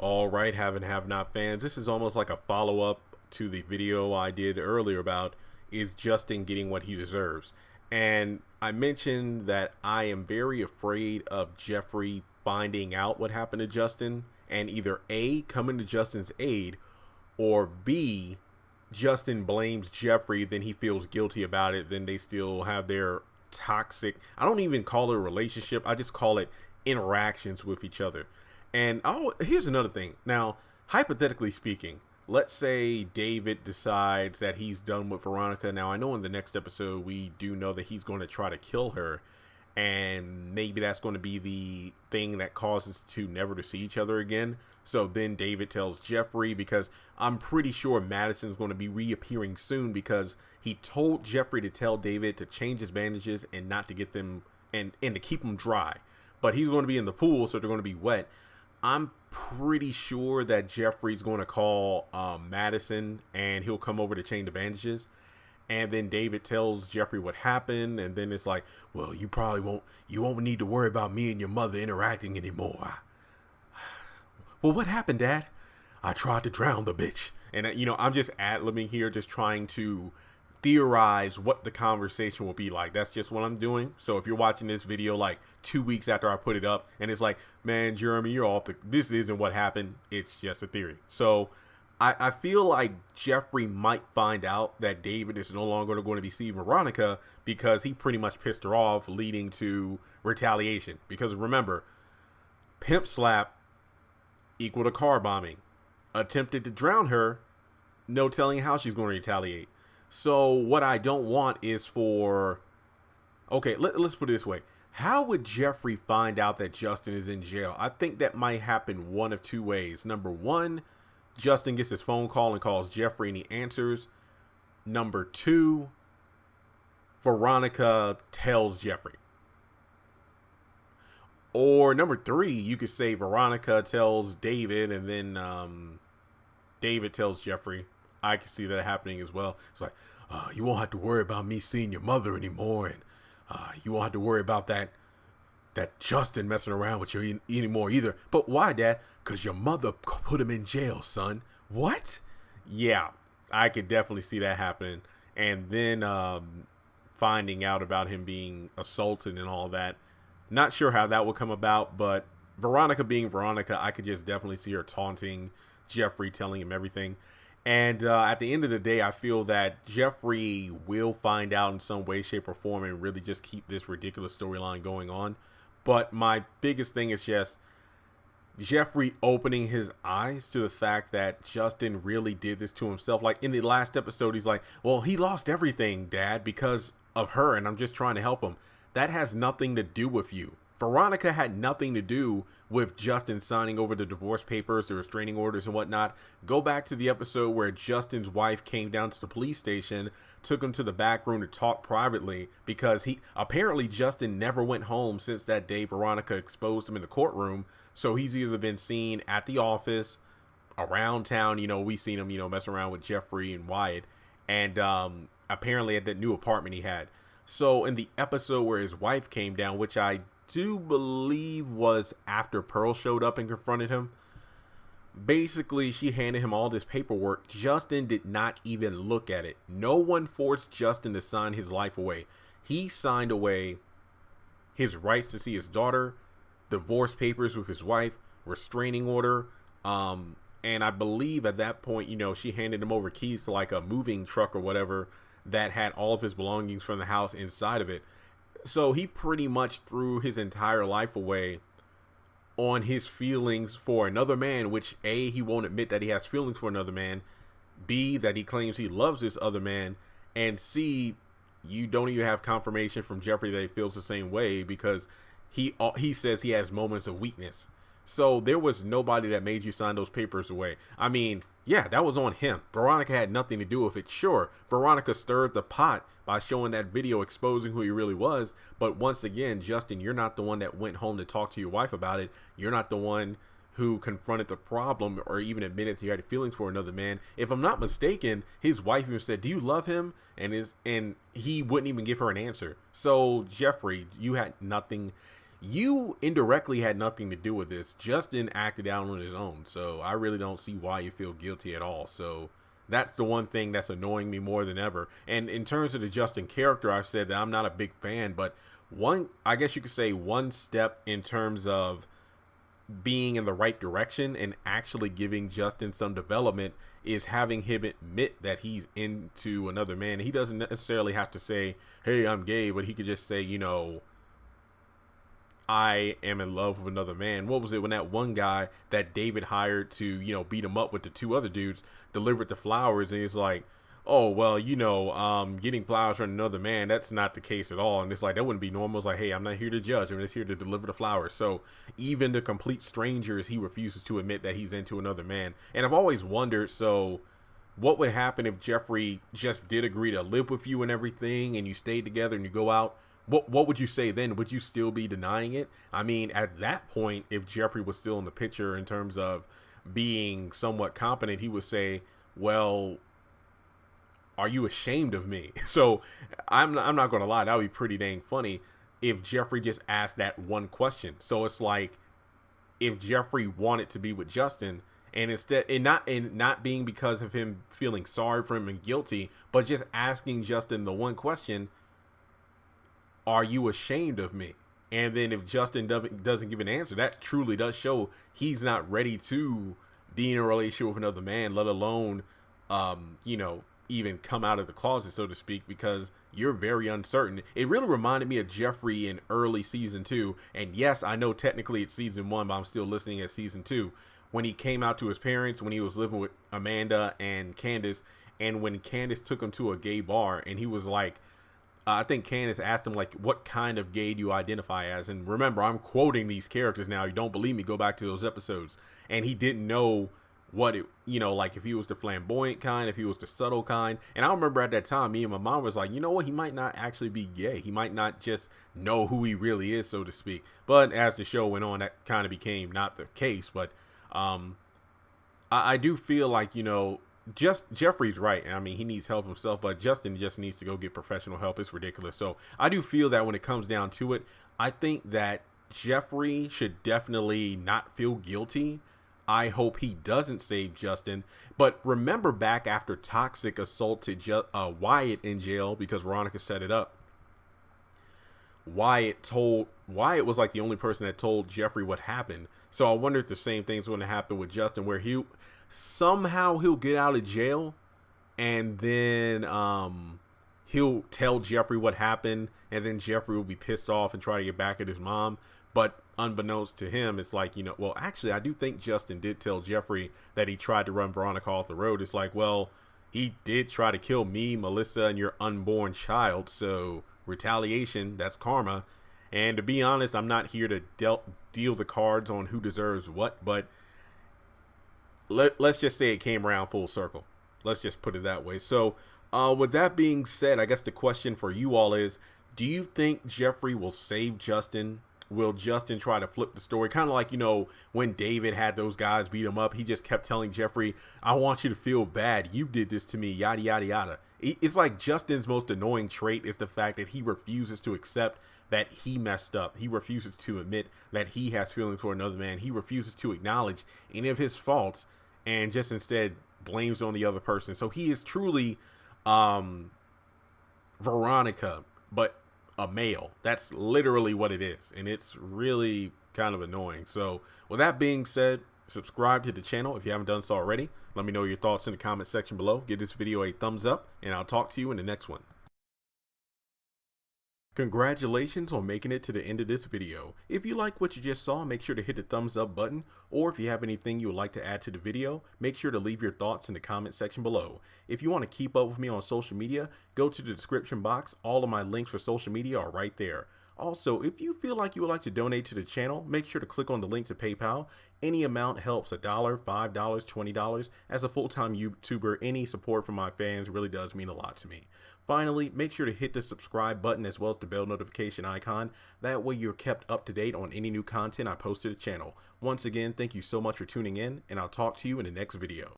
All right, have and have not fans. This is almost like a follow up to the video I did earlier about is Justin getting what he deserves. And I mentioned that I am very afraid of Jeffrey finding out what happened to Justin and either A, coming to Justin's aid, or B, Justin blames Jeffrey, then he feels guilty about it, then they still have their toxic, I don't even call it a relationship, I just call it interactions with each other. And here's another thing. Now, hypothetically speaking, let's say David decides that he's done with Veronica. Now, I know in the next episode, we do know that he's going to try to kill her. And maybe that's going to be the thing that causes the two never to see each other again. So then David tells Jeffrey, because I'm pretty sure Madison's going to be reappearing soon, because he told Jeffrey to tell David to change his bandages and not to get them and to keep them dry. But he's going to be in the pool, so they're going to be wet. I'm pretty sure that Jeffrey's going to call Madison and he'll come over to change the bandages. And then David tells Jeffrey what happened. And then it's like, well, you won't need to worry about me and your mother interacting anymore. Well, what happened, Dad? I tried to drown the bitch. And, I'm just ad-libbing here, just trying to theorize what the conversation will be like. That's just what I'm doing. So if you're watching this video like 2 weeks after I put it up and it's like, man, Jeremy, you're off this isn't what happened, it's just a theory. So I feel like Jeffrey might find out that David is no longer going to be seeing Veronica because he pretty much pissed her off, leading to retaliation. Because remember, pimp slap equal to car bombing. Attempted to drown her, no telling how she's going to retaliate. So what I don't want is for, okay, let's put it this way. How would Jeffrey find out that Justin is in jail? I think that might happen one of two ways. Number one, Justin gets his phone call and calls Jeffrey and he answers. Number two, Veronica tells Jeffrey. Or number three, you could say Veronica tells David and then David tells Jeffrey. I can see that happening as well. It's like, you won't have to worry about me seeing your mother anymore. And you won't have to worry about that Justin messing around with you anymore either. But why, Dad? Because your mother put him in jail, son. What? Yeah, I could definitely see that happening. And then finding out about him being assaulted and all that. Not sure how that would come about, but Veronica being Veronica, I could just definitely see her taunting Jeffrey, telling him everything. And at the end of the day, I feel that Jeffrey will find out in some way, shape, or form and really just keep this ridiculous storyline going on. But my biggest thing is just Jeffrey opening his eyes to the fact that Justin really did this to himself. Like in the last episode, he's like, well, he lost everything, Dad, because of her, and I'm just trying to help him. That has nothing to do with you. Veronica had nothing to do with Justin signing over the divorce papers, the restraining orders and whatnot. Go back to the episode where Justin's wife came down to the police station, took him to the back room to talk privately because Justin never went home since that day Veronica exposed him in the courtroom. So he's either been seen at the office, around town, we seen him, mess around with Jeffrey and Wyatt, and apparently at that new apartment he had. So in the episode where his wife came down, which I do believe was after Pearl showed up and confronted him, basically she handed him all this paperwork. Justin did not even look at it. No one forced Justin to sign his life away. He signed away his rights to see his daughter, divorce papers with his wife, restraining order, and I believe at that point, she handed him over keys to like a moving truck or whatever that had all of his belongings from the house inside of it. So he pretty much threw his entire life away on his feelings for another man, which A, he won't admit that he has feelings for another man, B, that he claims he loves this other man, and C, you don't even have confirmation from Jeffrey that he feels the same way because he says he has moments of weakness. So there was nobody that made you sign those papers away. I mean, yeah, that was on him. Veronica had nothing to do with it. Sure, Veronica stirred the pot by showing that video exposing who he really was. But once again, Justin, you're not the one that went home to talk to your wife about it. You're not the one who confronted the problem or even admitted that you had feelings for another man. If I'm not mistaken, his wife even said, do you love him? And he wouldn't even give her an answer. So Jeffrey, you had nothing. you indirectly had nothing to do with this. Justin acted out on his own. So I really don't see why you feel guilty at all. So that's the one thing that's annoying me more than ever. And in terms of the Justin character, I've said that I'm not a big fan, but I guess you could say one step in terms of being in the right direction and actually giving Justin some development is having him admit that he's into another man. He doesn't necessarily have to say, hey, I'm gay, but he could just say, I am in love with another man. What was it when that one guy that David hired to, beat him up with the two other dudes delivered the flowers, and he's like, oh, well, getting flowers from another man, that's not the case at all. And it's like, that wouldn't be normal. It's like, hey, I'm not here to judge. I'm just here to deliver the flowers. So even the complete strangers, he refuses to admit that he's into another man. And I've always wondered, so what would happen if Jeffrey just did agree to live with you and everything, and you stayed together and you go out? What would you say then? Would you still be denying it? I mean, at that point, if Jeffrey was still in the picture in terms of being somewhat competent, he would say, well, are you ashamed of me? So I'm not going to lie. That would be pretty dang funny if Jeffrey just asked that one question. So it's like if Jeffrey wanted to be with Justin, and instead, not being because of him feeling sorry for him and guilty, but just asking Justin the one question, are you ashamed of me? And then if Justin doesn't give an answer, that truly does show he's not ready to be in a relationship with another man, let alone, even come out of the closet, so to speak, because you're very uncertain. It really reminded me of Jeffrey in early season 2. And yes, I know technically it's season 1, but I'm still listening at season 2. When he came out to his parents, when he was living with Amanda and Candace, and when Candace took him to a gay bar, and he was like, I think Candace asked him, like, what kind of gay do you identify as? And remember, I'm quoting these characters now. You don't believe me, go back to those episodes. And he didn't know what it, like if he was the flamboyant kind, if he was the subtle kind. And I remember at that time, me and my mom was like, you know what? He might not actually be gay. He might not just know who he really is, so to speak. But as the show went on, that kind of became not the case. But I do feel like, just Jeffrey's right. I mean, he needs help himself, but Justin just needs to go get professional help. It's ridiculous. So I do feel that when it comes down to it, I think that Jeffrey should definitely not feel guilty. I hope he doesn't save Justin. But remember back after Toxic assaulted Wyatt in jail because Veronica set it up. Wyatt was like the only person that told Jeffrey what happened. So I wonder if the same thing's going to happen with Justin, where he'll get out of jail, and then he'll tell Jeffrey what happened, and then Jeffrey will be pissed off and try to get back at his mom. But unbeknownst to him, it's like, well, actually, I do think Justin did tell Jeffrey that he tried to run Veronica off the road. It's like, well, he did try to kill me, Melissa, and your unborn child. So retaliation, that's karma. And to be honest, I'm not here to deal the cards on who deserves what, but let's just say it came around full circle. Let's just put it that way. So with that being said, I guess the question for you all is, do you think Jeffrey will save Justin? Will Justin try to flip the story? Kind of like, when David had those guys beat him up, he just kept telling Jeffrey, I want you to feel bad. You did this to me, yada, yada, yada. It's like Justin's most annoying trait is the fact that he refuses to accept that he messed up. He refuses to admit that he has feelings for another man. He refuses to acknowledge any of his faults and just instead blames on the other person. So he is truly Veronica, but a male. That's literally what it is, and it's really kind of annoying. So with that being said, subscribe to the channel if you haven't done so already. Let me know your thoughts in the comment section below. Give this video a thumbs up, and I'll talk to you in the next one. Congratulations on making it to the end of this video. If you like what you just saw, make sure to hit the thumbs up button, or if you have anything you would like to add to the video, make sure to leave your thoughts in the comment section below. If you want to keep up with me on social media, go to the description box. All of my links for social media are right there. Also, if you feel like you would like to donate to the channel, make sure to click on the link to PayPal. Any amount helps. $1, $5, $20. As a full-time YouTuber, any support from my fans really does mean a lot to me. Finally, make sure to hit the subscribe button as well as the bell notification icon. That way you're kept up to date on any new content I post to the channel. Once again, thank you so much for tuning in, and I'll talk to you in the next video.